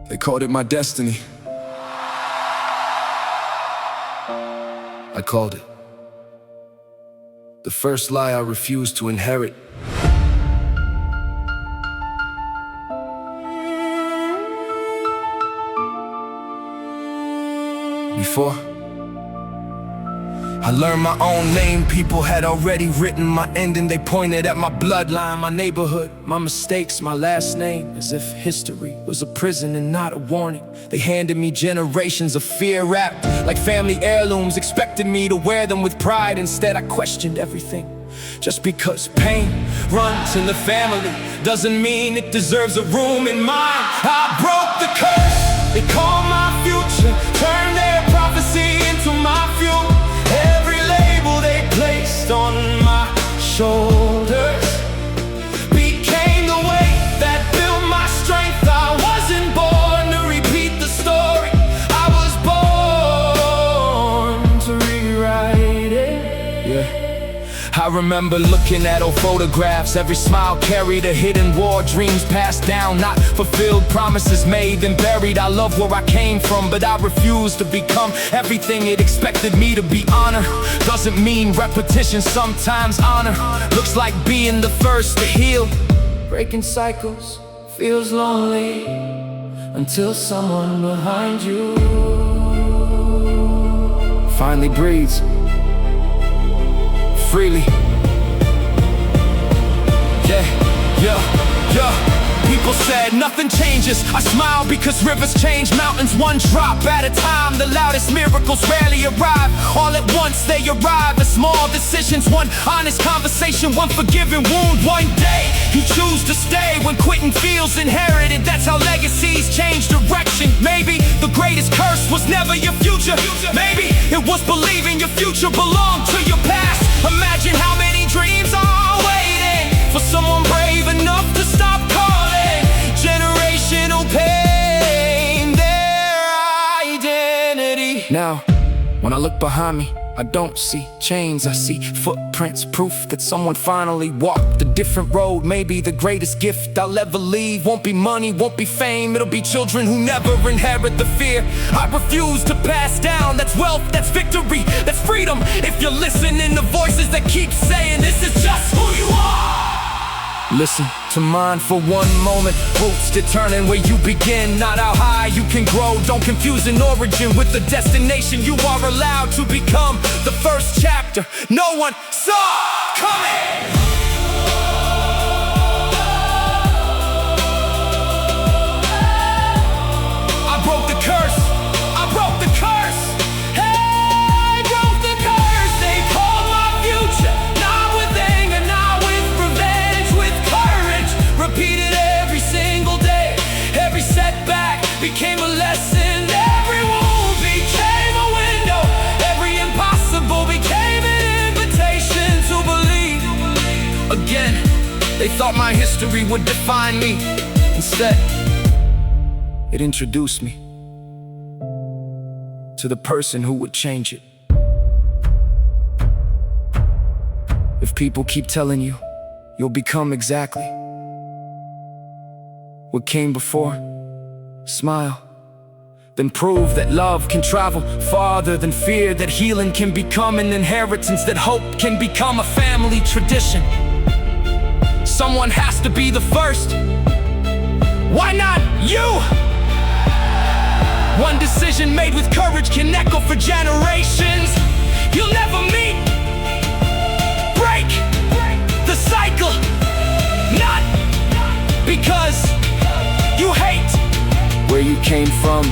They called it my destiny. I called it the first lie I refused to inherit. Before I learned my own name, people had already written my ending. They pointed at my bloodline, my neighborhood, my mistakes, my last name, as if history was a prison and not a warning. They handed me generations of fear wrapped like family heirlooms, expected me to wear them with pride. Instead, I questioned everything. Just because pain runs in the family doesn't mean it deserves a room in mine. I broke the curse, they call my future, turned their prophecy into my fuel. Every label they placed on my shoulders became the weight that built my strength. I wasn't born to repeat the story, I was born to rewrite it. Yeah. I remember looking at old photographs. Every smile carried a hidden war. Dreams passed down, not fulfilled. Promises made, then buried. I love where I came from, but I refuse to become everything it expected me to be. Honor doesn't mean repetition. Sometimes honor looks like being the first to heal. Breaking cycles feels lonely until someone behind you finally breathes freely. Yeah. People said nothing changes. I smile because rivers change mountains one drop at a time. The loudest miracles rarely arrive all at once. They arrive as small decisions, one honest conversation, one forgiving wound. One day you choose to stay when quitting feels inherited. That's how legacies change direction. Maybe the greatest curse was never your future. Maybe it was believing your future belonged to your past. Imagine how many dreams are waiting for someone brave enough to stop calling generational pain their identity. Now, when I look behind me, I don't see chains, I see footprints, proof that someone finally walked a different road. Maybe the greatest gift I'll ever leave won't be money, won't be fame. It'll be children who never inherit the fear I refuse to pass down. That's wealth, that's victory, that's freedom. If you're listening to voices that keep saying this is just who you are, listen to mine for one moment. Roots determine where you begin, not how high you can grow. Don't confuse an origin with the destination. You are allowed to become the first chapter no one saw coming. I broke the curse, I broke the curse. Hey, I broke the curse. They called my future, not with anger, not with revenge, with courage. Repeated every single day. Every setback became a lesson. Every wound became a window. Every impossible became an invitation to believe again. They thought my history would define me. Instead, it introduced me to the person who would change it. If people keep telling you you'll become exactly what came before, smile. Then prove that love can travel farther than fear, that healing can become an inheritance, that hope can become a family tradition. Someone has to be the first. Why not you? One decision made with courage can echo for generations. You'll never meet, break the cycle, not because you hate where you came from,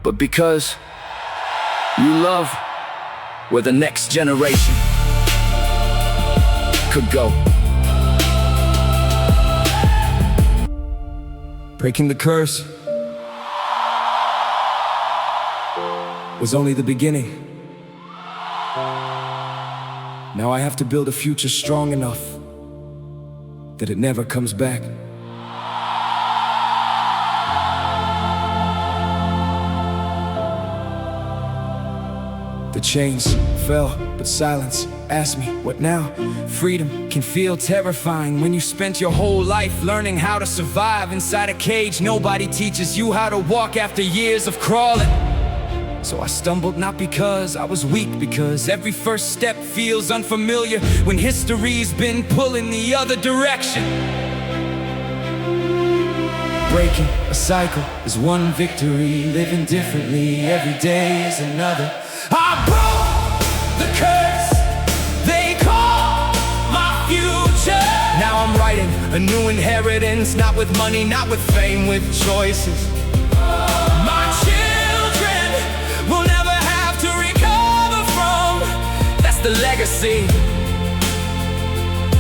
but because you love where the next generation could go. Breaking the curse was only the beginning. Now I have to build a future strong enough that it never comes back. The chains fell, but silence Ask me, what now? Freedom can feel terrifying when you spent your whole life learning how to survive inside a cage. Nobody teaches you how to walk after years of crawling. So I stumbled not because I was weak, because every first step feels unfamiliar when history's been pulling the other direction. Breaking a cycle is one victory, living differently every day is another. I broke the curse they call my future. Now I'm writing a new inheritance, not with money, not with fame, with choices. My children will never have to recover from. That's the legacy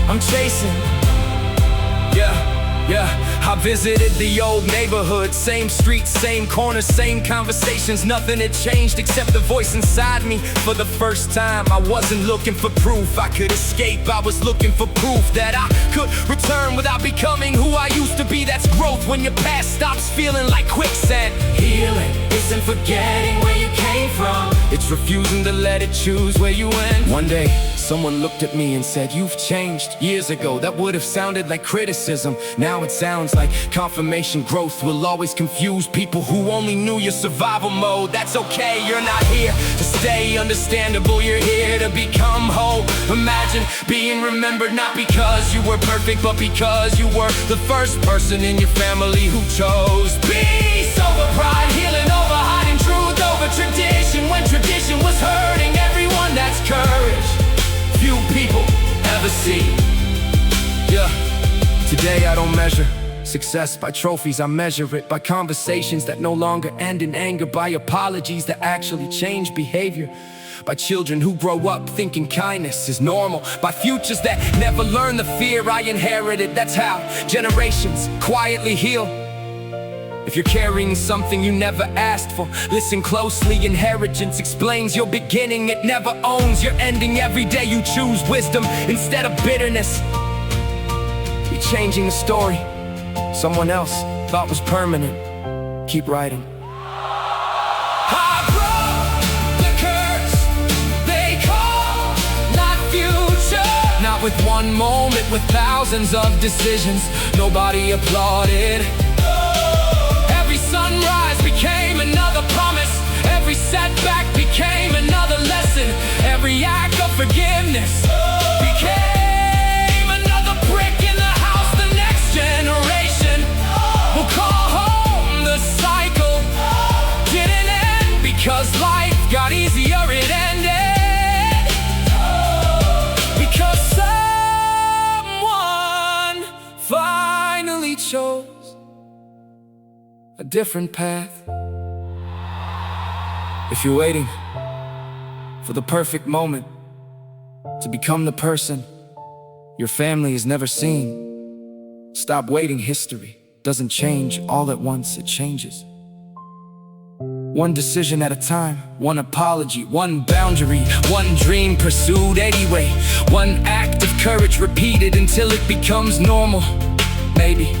I'm chasing. Yeah, I visited the old neighborhood, same streets, same corners, same conversations. Nothing had changed except the voice inside me. For the first time, I wasn't looking for proof I could escape. I was looking for proof that I could return without becoming who I used to be. That's growth when your past stops feeling like quicksand. Healing isn't forgetting where you came from, it's refusing to let it choose where you went. One day, someone looked at me and said, "You've changed." Years ago, that would have sounded like criticism. Now it sounds like confirmation. Growth will always confuse people who only knew your survival mode. That's okay, you're not here to stay understandable, you're here to become whole. Imagine being remembered not because you were perfect, but because you were the first person in your family who chose peace over pride, healing over hiding truth over tradition. When tradition was hurting everyone, that's courage few people ever see. Yeah. Today I don't measure success by trophies, I measure it by conversations that no longer end in anger, by apologies that actually change behavior, by children who grow up thinking kindness is normal, by futures that never learn the fear I inherited. That's how generations quietly heal. If you're carrying something you never asked for, listen closely. Inheritance explains your beginning, it never owns your ending. Every day you choose wisdom instead of bitterness, you're changing the story someone else thought was permanent. Keep writing. I broke the curse they call my future. Not with one moment, with thousands of decisions. Nobody applauded. Every sunrise became another promise. Every setback became another lesson. Every act of forgiveness became another brick in the house. The next generation will call home. The cycle didn't end because life got easier, it ended because someone finally chose a different path. If you're waiting for the perfect moment to become the person your family has never seen, stop waiting. History doesn't change all at once, it changes one decision at a time, one apology, one boundary, one dream pursued anyway, one act of courage repeated until it becomes normal. Maybe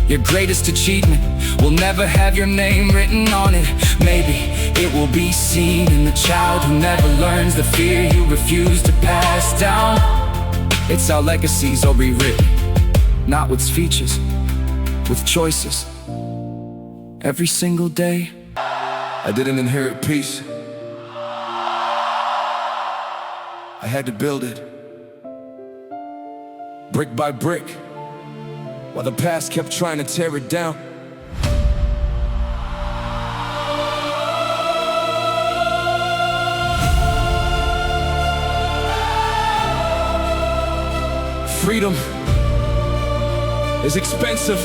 your greatest achievement will never have your name written on it. Maybe it will be seen in the child who never learns the fear you refuse to pass down. It's our legacies are rewritten, not with features, with choices. Every single day. I didn't inherit peace, I had to build it, brick by brick, while the past kept trying to tear it down. Freedom is expensive.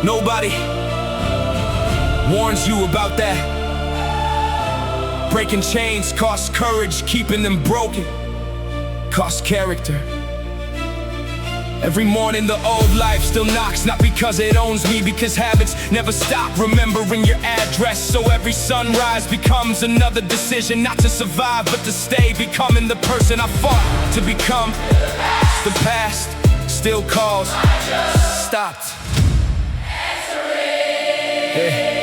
Nobody warns you about that. Breaking chains costs courage, keeping them broken costs character. Every morning the old life still knocks, not because it owns me, because habits never stop remembering your address. So every sunrise becomes another decision, not to survive but to stay, becoming the person I fought to become. The past still calls, stopped. Hey.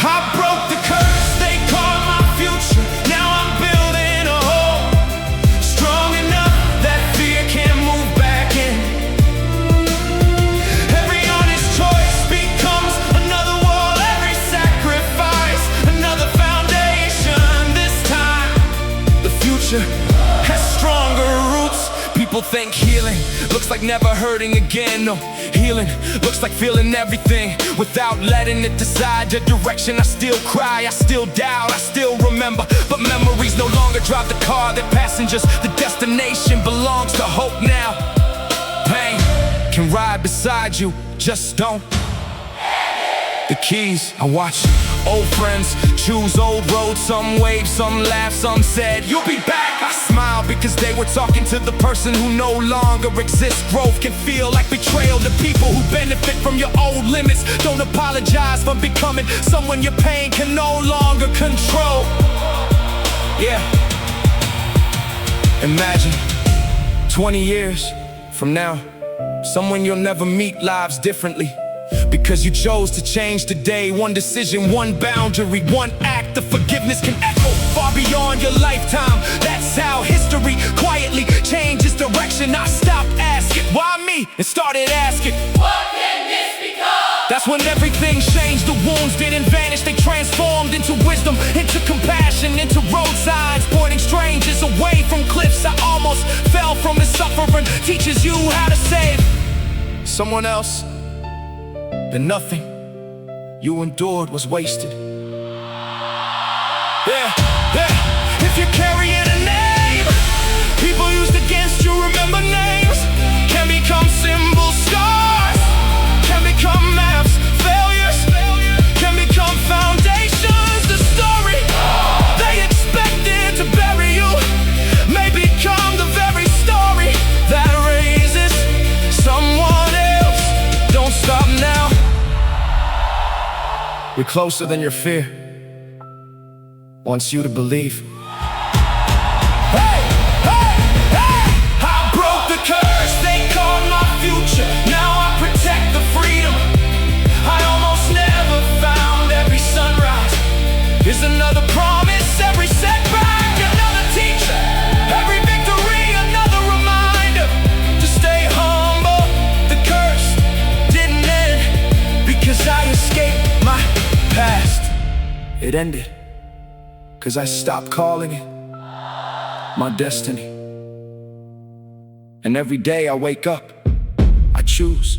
I broke the curse they call my future. Now I'm building a home people think healing looks like never hurting again. No, healing looks like feeling everything without letting it decide your direction. I still cry, I still doubt, I still remember, but memories no longer drive the car, they're passengers. The destination belongs to hope now. Pain can ride beside you, just don't. The keys, I watch old friends choose old roads. Some wave, some laugh, some said, "You'll be back." I smile because they were talking to the person who no longer exists. Growth can feel like betrayal to people who benefit from your old limits. Don't apologize for becoming someone your pain can no longer control. Yeah. Imagine 20 years from now, someone you'll never meet lives differently, because you chose to change today. One decision, one boundary, one act of forgiveness can echo far beyond your lifetime. That's how history quietly changes direction. I stopped asking, why me? And started asking, what can this become? That's when everything changed. The wounds didn't vanish, they transformed into wisdom, into compassion, into road signs pointing strangers away from cliffs. I almost fell from the suffering. Teaches you how to save someone else, then nothing you endured was wasted. Yeah, yeah. If you're carrying a name people used against you, remember names can become symbols, scars can become maps, failures can become foundations. The story they expected to bury you may become the very story that raises someone else. Don't stop now. We're closer than your fear wants you to believe. Hey, hey, hey! I broke the curse they called my future. Now I protect the freedom I almost never found. Every sunrise is another promise, every setback another teacher, every victory another reminder to stay humble. The curse didn't end because I escaped my past. It ended because I stopped calling it my destiny. And every day I wake up, I choose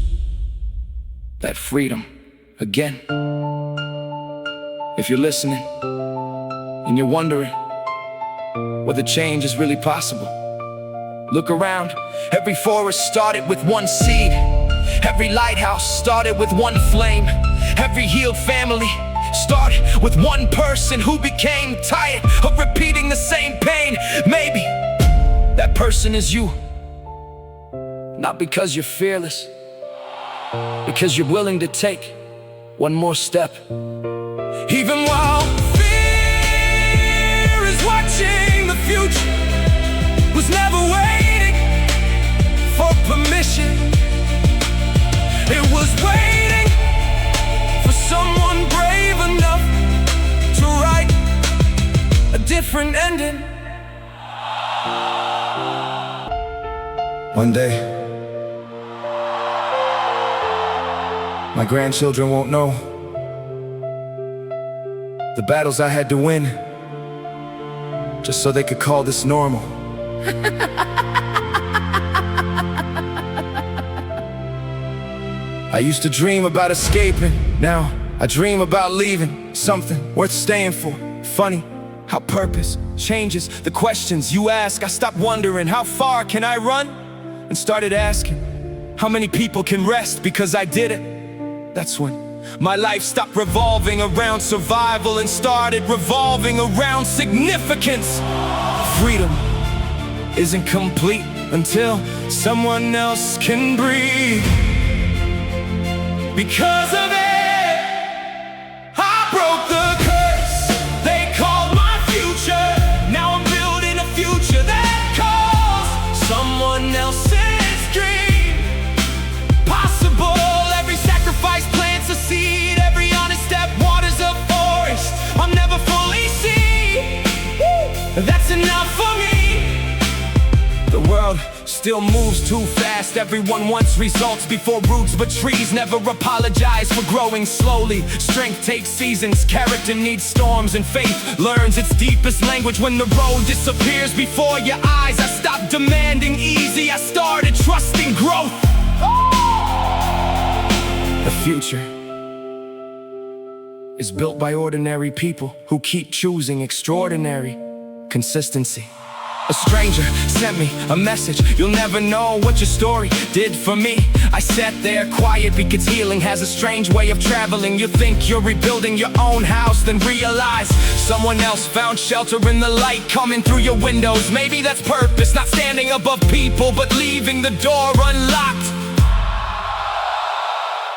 that freedom again. If you're listening and you're wondering whether change is really possible, look around. Every forest started with one seed. Every lighthouse started with one flame. Every healed family started with one person who became tired of repeating the same pain. Maybe that person is you. Not because you're fearless, because you're willing to take one more step. Even while fear is watching, the future was never waiting for permission. It was waiting for someone brave enough to write a different ending. One day, my grandchildren won't know the battles I had to win just so they could call this normal. I used to dream about escaping, now I dream about leaving something worth staying for. Funny how purpose changes the questions you ask. I stopped wondering how far can I run and started asking how many people can rest because I did it. That's when my life stopped revolving around survival and started revolving around significance. Freedom isn't complete until someone else can breathe. Because of it, I broke the curse they called my future. Now I'm building a future that calls someone else's dream possible. Every sacrifice plants a seed. Every honest step waters a forest I'll never fully see. That's enough for me. The world still moves too fast. Everyone wants results before roots, but trees never apologize for growing slowly. Strength takes seasons, character needs storms, and faith learns its deepest language when the road disappears before your eyes. I stopped demanding ease easy, I started trusting growth. The future is built by ordinary people who keep choosing extraordinary consistency. A stranger sent me a message. You'll never know what your story did for me. I sat there quiet because healing has a strange way of traveling. You think you're rebuilding your own house, then realize someone else found shelter in the light coming through your windows. Maybe that's purpose, not standing above people, but leaving the door unlocked.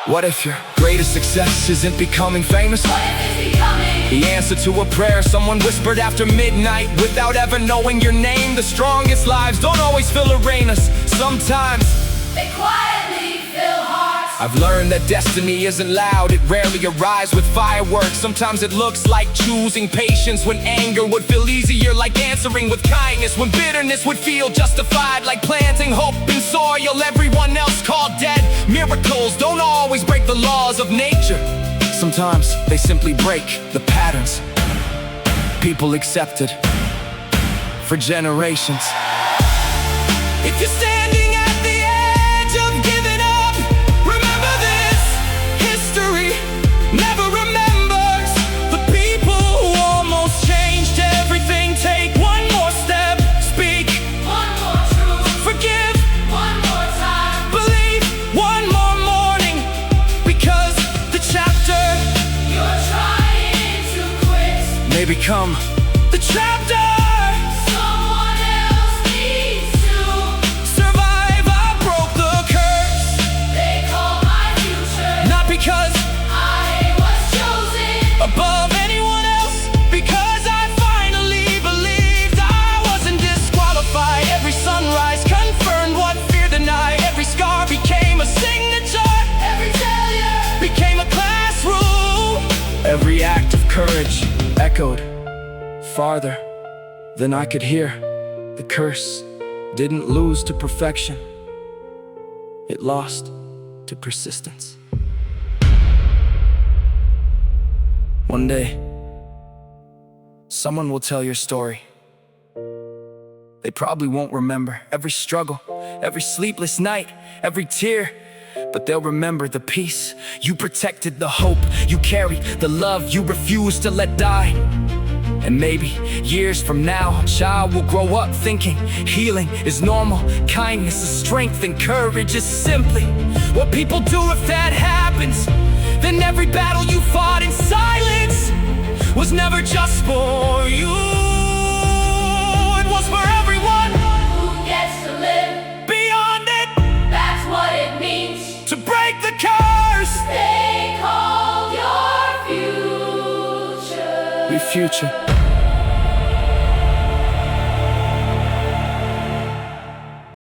What if your greatest success isn't becoming famous? What if it's becoming the answer to a prayer someone whispered after midnight without ever knowing your name? The strongest lives don't always fill arenas. Sometimes they quietly fill hearts. I've learned that destiny isn't loud, it rarely arrives with fireworks. Sometimes it looks like choosing patience when anger would feel easier, like answering with kindness when bitterness would feel justified, like planting hope in soil everyone else called dead. Miracles don't always break the laws of nature. Sometimes they simply break the patterns people accepted for generations. If you're standing at the edge of giving up, remember this: history never remembers the people who almost changed everything. Take one more step, speak One more truth, forgive, one more time. believe one more morning, because the chapter You're trying to quit. may become the chapter Someone else needs to survive. I broke the curse, They call my future. not because I was chosen above anyone else, because I finally believed I wasn't disqualified. Every sunrise confirmed what fear denied. Every scar became a signature, every failure. became a classroom. Every act of courage echoed farther than I could hear. The curse didn't lose to perfection, it lost to persistence. One day, someone will tell your story. They probably won't remember every struggle, every sleepless night, every tear, but they'll remember the peace you protected, the hope you carried, the love you refused to let die. And maybe years from now, a child will grow up thinking healing is normal, kindness is strength, and courage is simply what people do. If that happens, then every battle you fought in silence was never just for you. It was for everyone Who gets to live? beyond it, That's what it means. to break the curse. They call your future. Your future